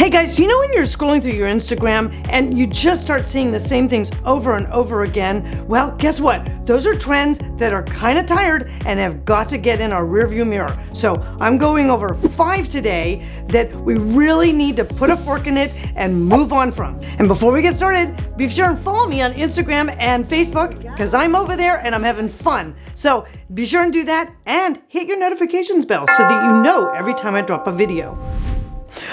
Hey guys, you know when you're scrolling through your Instagram and you just start seeing the same things over and over again? Well, guess what? Those are trends that are kind of tired and have got to get in our rearview mirror. So I'm going over 5 today that we really need to put a fork in it and move on from. And before we get started, be sure and follow me on Instagram and Facebook because I'm over there and I'm having fun. So be sure and do that and hit your notifications bell so that you know every time I drop a video.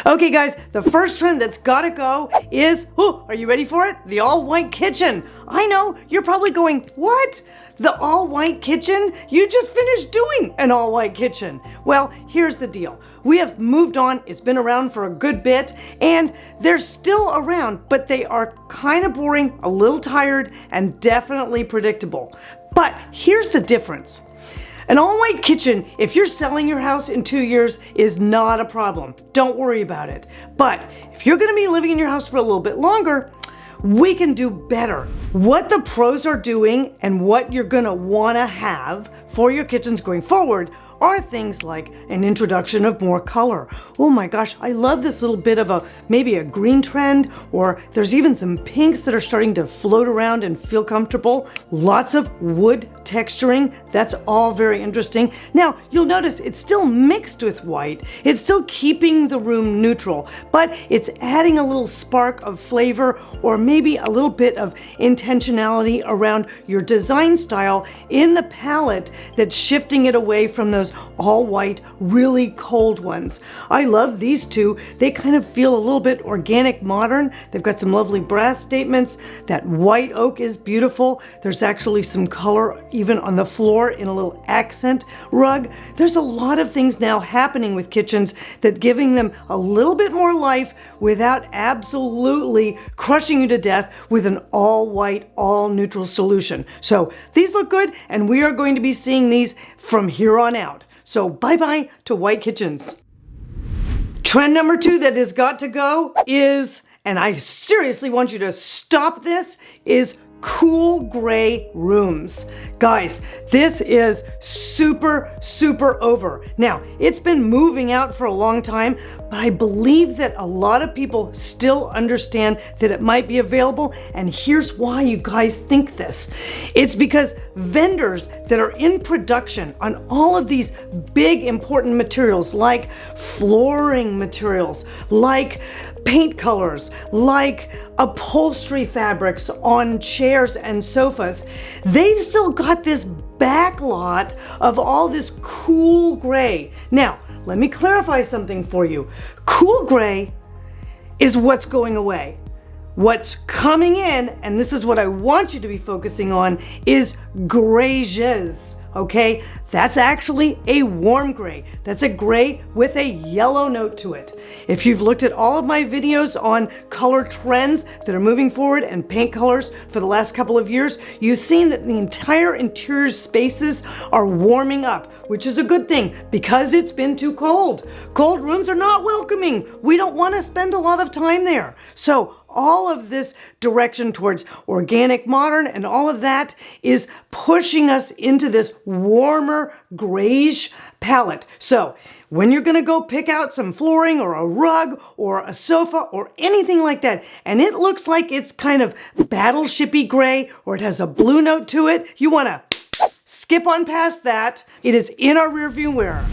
Okay guys, the first trend that's gotta go is, are you ready for it? The all-white kitchen. I know, you're probably going, what? The all-white kitchen? You just finished doing an all-white kitchen. Well, here's the deal. We have moved on, it's been around for a good bit, and they're still around, but they are kind of boring, a little tired, and definitely predictable. But here's the difference. An all-white kitchen, if you're selling your house in 2 years, is not a problem. Don't worry about it. But if you're gonna be living in your house for a little bit longer, we can do better. What the pros are doing and what you're gonna wanna have for your kitchens going forward are things like an introduction of more color. Oh my gosh, I love this little bit of maybe a green trend, or there's even some pinks that are starting to float around and feel comfortable. Lots of wood texturing, that's all very interesting. Now, you'll notice it's still mixed with white. It's still keeping the room neutral, but it's adding a little spark of flavor or maybe a little bit of intentionality around your design style in the palette that's shifting it away from those all white, really cold ones. I love these two. They kind of feel a little bit organic modern. They've got some lovely brass statements. That white oak is beautiful. There's actually some color even on the floor in a little accent rug. There's a lot of things now happening with kitchens that giving them a little bit more life without absolutely crushing you to death with an all white, all neutral solution. So these look good, and we are going to be seeing these from here on out. So bye-bye to white kitchens. Trend number 2 that has got to go is, and I seriously want you to stop this, is cool gray rooms. Guys, this is super over. Now, it's been moving out for a long time, but I believe that a lot of people still understand that it might be available, and here's why you guys think this. It's because vendors that are in production on all of these big important materials like flooring materials, like paint colors, like upholstery fabrics on chairs and sofas, they've still got this backlot of all this cool gray. Now, let me clarify something for you. Cool gray is what's going away. What's coming in, and this is what I want you to be focusing on, is grays, okay? That's actually a warm gray. That's a gray with a yellow note to it. If you've looked at all of my videos on color trends that are moving forward and paint colors for the last couple of years, you've seen that the entire interior spaces are warming up, which is a good thing because it's been too cold. Cold rooms are not welcoming. We don't want to spend a lot of time there. So all of this direction towards organic modern and all of that is pushing us into this warmer grayish palette. So when you're gonna go pick out some flooring or a rug or a sofa or anything like that, and it looks like it's kind of battleshipy gray or it has a blue note to it, you wanna skip on past that. It is in our rearview mirror.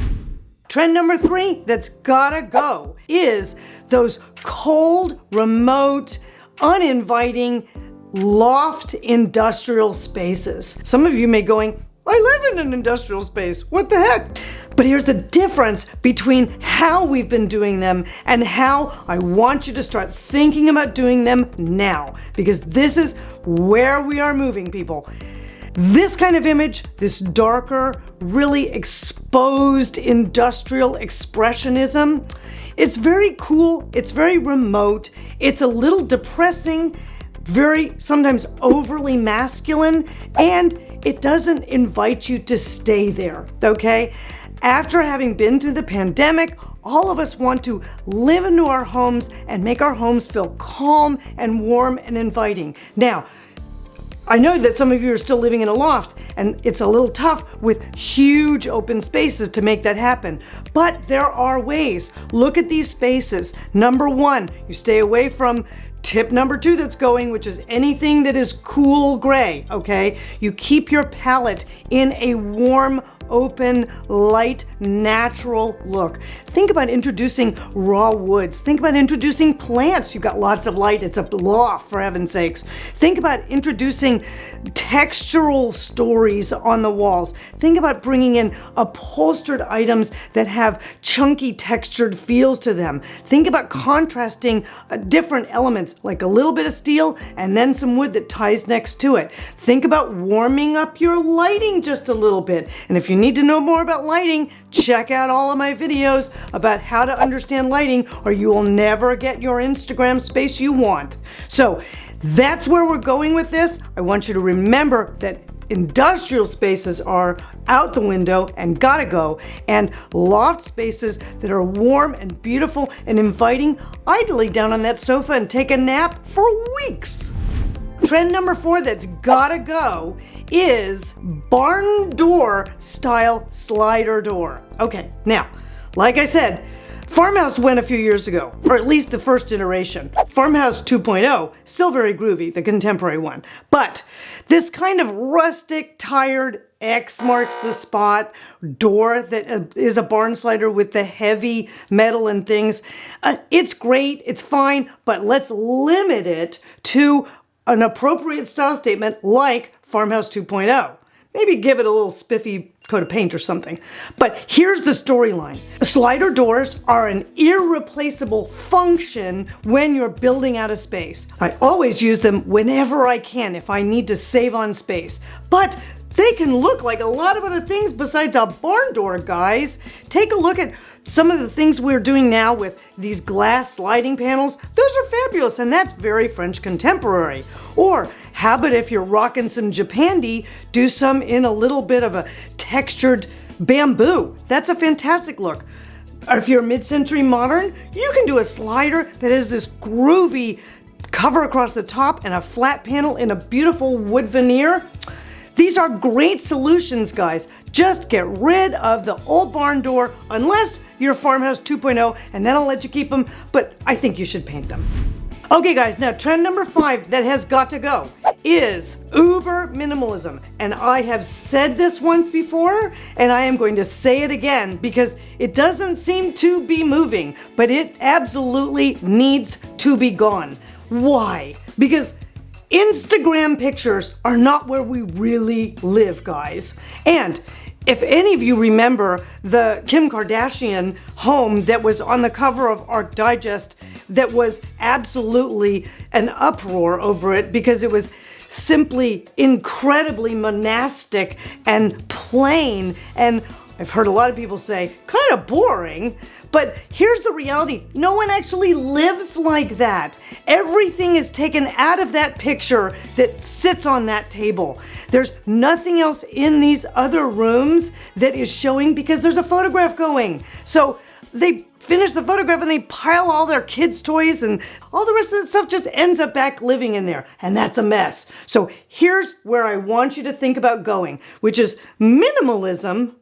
Trend number 3 that's gotta go is those cold, remote, uninviting, loft industrial spaces. Some of you may going, I live in an industrial space, what the heck? But here's the difference between how we've been doing them and how I want you to start thinking about doing them now, because this is where we are moving, people. This kind of image, this darker, really exposed industrial expressionism, it's very cool, it's very remote, it's a little depressing, very sometimes overly masculine, and it doesn't invite you to stay there, okay? After having been through the pandemic, all of us want to live into our homes and make our homes feel calm and warm and inviting. Now, I know that some of you are still living in a loft, and it's a little tough with huge open spaces to make that happen. But there are ways. Look at these spaces. Number one, you stay away from tip number two that's going, which is anything that is cool gray, okay? You keep your palette in a warm, open, light, natural look. Think about introducing raw woods. Think about introducing plants. You've got lots of light. It's a loft, for heaven's sakes. Think about introducing textural stories on the walls. Think about bringing in upholstered items that have chunky textured feels to them. Think about contrasting different elements, like a little bit of steel and then some wood that ties next to it. Think about warming up your lighting just a little bit. And if you need to know more about lighting, check out all of my videos about how to understand lighting, or you will never get your Instagram space you want. So that's where we're going with this. I want you to remember that industrial spaces are out the window and gotta go, and loft spaces that are warm and beautiful and inviting, I'd lay down on that sofa and take a nap for weeks. Trend number 4 that's gotta go is barn door style slider door. Okay, now, like I said, farmhouse went a few years ago, or at least the first iteration. Farmhouse 2.0, still very groovy, the contemporary one. But this kind of rustic, tired, X marks the spot door that is a barn slider with the heavy metal and things, it's great, it's fine, but let's limit it to an appropriate style statement like Farmhouse 2.0. Maybe give it a little spiffy coat of paint or something. But here's the storyline. Slider doors are an irreplaceable function when you're building out a space. I always use them whenever I can if I need to save on space. But they can look like a lot of other things besides a barn door, guys. Take a look at some of the things we're doing now with these glass sliding panels. Those are fabulous, and that's very French contemporary. Or how about if you're rocking some Japandi, do some in a little bit of a textured bamboo. That's a fantastic look. Or if you're mid-century modern, you can do a slider that has this groovy cover across the top and a flat panel in a beautiful wood veneer. These are great solutions, guys. Just get rid of the old barn door, unless you're Farmhouse 2.0, and then I'll let you keep them, but I think you should paint them. Okay, guys, now trend number 5 that has got to go is uber minimalism. And I have said this once before, and I am going to say it again because it doesn't seem to be moving, but it absolutely needs to be gone. Why? Because Instagram pictures are not where we really live, guys. And if any of you remember the Kim Kardashian home that was on the cover of Arc Digest, that was absolutely an uproar over it because it was simply incredibly monastic and plain, and I've heard a lot of people say kind of boring. But here's the reality. No one actually lives like that. Everything is taken out of that picture that sits on that table. There's nothing else in these other rooms that is showing because there's a photograph going. So they finish the photograph and they pile all their kids' toys, and all the rest of the stuff just ends up back living in there. And that's a mess. So here's where I want you to think about going, which is minimalism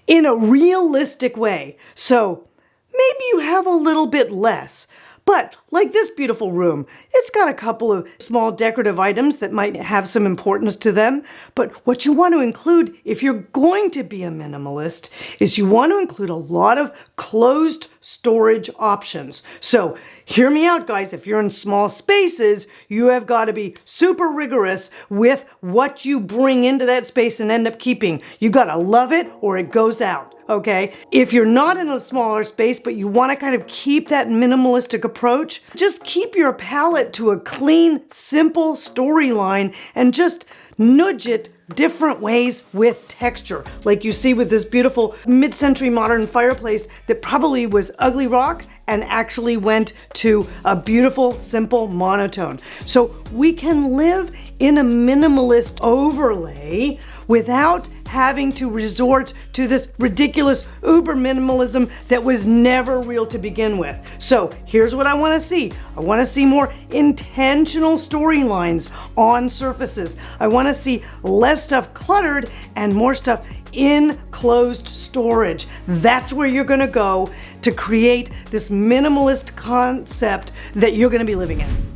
in a realistic way. So maybe you have a little bit less, but like this beautiful room, it's got a couple of small decorative items that might have some importance to them. But what you want to include if you're going to be a minimalist is you want to include a lot of closed storage options. So hear me out, guys. If you're in small spaces, you have got to be super rigorous with what you bring into that space and end up keeping. You got to love it or it goes out. Okay, if you're not in a smaller space, but you want to kind of keep that minimalistic approach, just keep your palette to a clean, simple storyline and just nudge it different ways with texture. Like you see with this beautiful mid-century modern fireplace that probably was ugly rock and actually went to a beautiful, simple monotone. So we can live in a minimalist overlay without having to resort to this ridiculous uber minimalism that was never real to begin with. So here's what I want to see. I want to see more intentional storylines on surfaces. I want to see less stuff cluttered and more stuff in closed storage. That's where you're going to go to create this minimalist concept that you're going to be living in.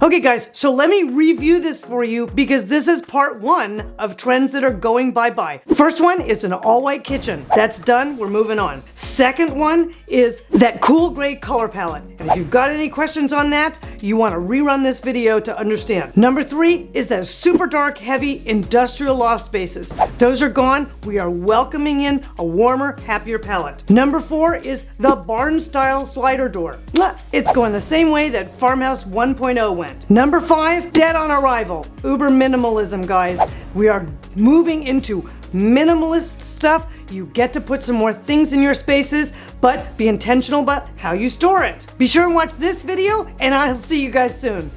Okay guys, so let me review this for you because this is part one of trends that are going bye-bye. First one is an all-white kitchen. That's done, we're moving on. Second one is that cool gray color palette. And if you've got any questions on that, you want to rerun this video to understand. Number three is that super dark, heavy industrial loft spaces. Those are gone. We are welcoming in a warmer, happier palette. Number four is the barn-style slider door. It's going the same way that Farmhouse 1.0 went. Number five, dead on arrival. Uber minimalism, guys. We are moving into minimalist stuff. You get to put some more things in your spaces, but be intentional about how you store it. Be sure and watch this video, and I'll see you guys soon.